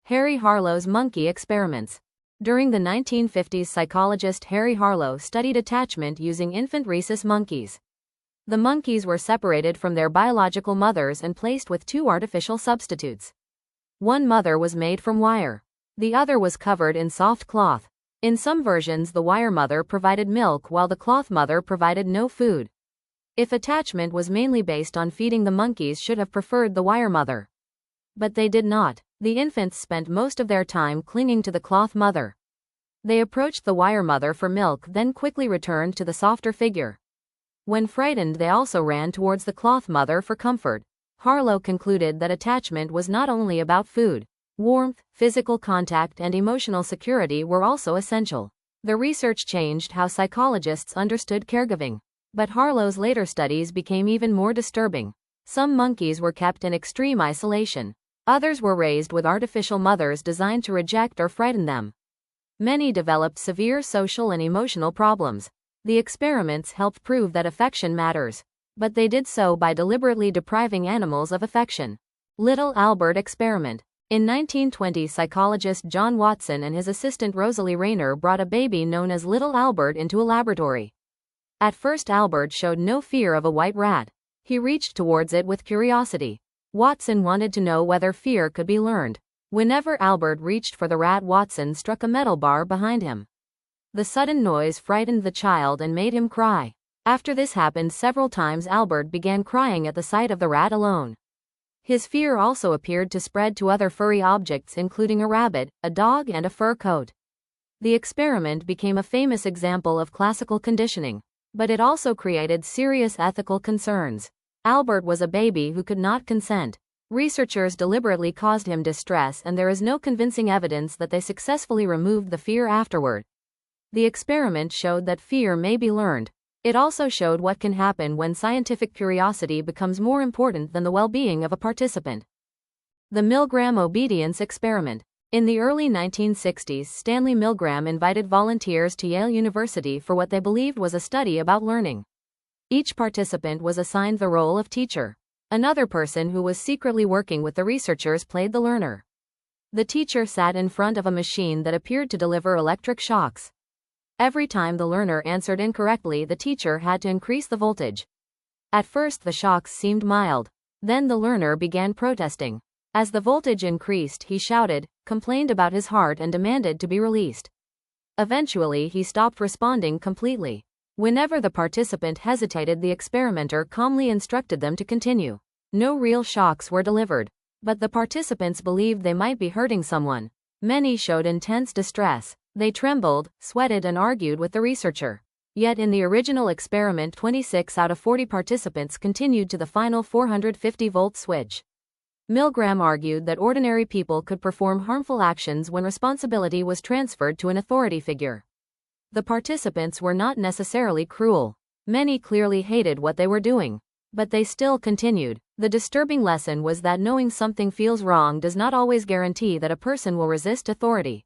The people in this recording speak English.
Harlow's monkey experiments. During the 1950s, psychologist Harry Harlow studied attachment using infant rhesus monkeys. The monkeys were separated from their biological mothers and placed with two artificial substitutes. One mother was made from wire. The other was covered in soft cloth. In some versions, the wire mother provided milk while the cloth mother provided no food. If attachment was mainly based on feeding, the monkeys should have preferred the wire mother. But they did not. The infants spent most of their time clinging to the cloth mother. They approached the wire mother for milk, then quickly returned to the softer figure. When frightened, they also ran towards the cloth mother for comfort. Harlow concluded that attachment was not only about food. Warmth, physical contact, and emotional security were also essential. The research changed how psychologists understood caregiving. But Harlow's later studies became even more disturbing. Some monkeys were kept in extreme isolation. Others were raised with artificial mothers designed to reject or frighten them. Many developed severe social and emotional problems. The experiments helped prove that affection matters. But they did so by deliberately depriving animals of affection. Little Albert Experiment. In 1920, psychologist John Watson and his assistant Rosalie Rayner brought a baby known as Little Albert into a laboratory. At first, Albert showed no fear of a white rat. He reached towards it with curiosity. Watson wanted to know whether fear could be learned. Whenever Albert reached for the rat, Watson struck a metal bar behind him. The sudden noise frightened the child and made him cry. After this happened several times, Albert began crying at the sight of the rat alone. His fear also appeared to spread to other furry objects, including a rabbit, a dog, and a fur coat. The experiment became a famous example of classical conditioning. But it also created serious ethical concerns. Albert was a baby who could not consent. Researchers deliberately caused him distress, and there is no convincing evidence that they successfully removed the fear afterward. The experiment showed that fear may be learned. It also showed what can happen when scientific curiosity becomes more important than the well-being of a participant. The Milgram Obedience Experiment. In the early 1960s, Stanley Milgram invited volunteers to Yale University for what they believed was a study about learning. Each participant was assigned the role of teacher. Another person who was secretly working with the researchers played the learner. The teacher sat in front of a machine that appeared to deliver electric shocks. Every time the learner answered incorrectly, the teacher had to increase the voltage. At first, the shocks seemed mild. Then the learner began protesting. As the voltage increased, he shouted, complained about his heart, and demanded to be released. Eventually, he stopped responding completely. Whenever the participant hesitated, the experimenter calmly instructed them to continue. No real shocks were delivered, but the participants believed they might be hurting someone. Many showed intense distress. They trembled, sweated, and argued with the researcher. Yet in the original experiment, 26 out of 40 participants continued to the final 450-volt switch. Milgram argued that ordinary people could perform harmful actions when responsibility was transferred to an authority figure. The participants were not necessarily cruel. Many clearly hated what they were doing. But they still continued. The disturbing lesson was that knowing something feels wrong does not always guarantee that a person will resist authority.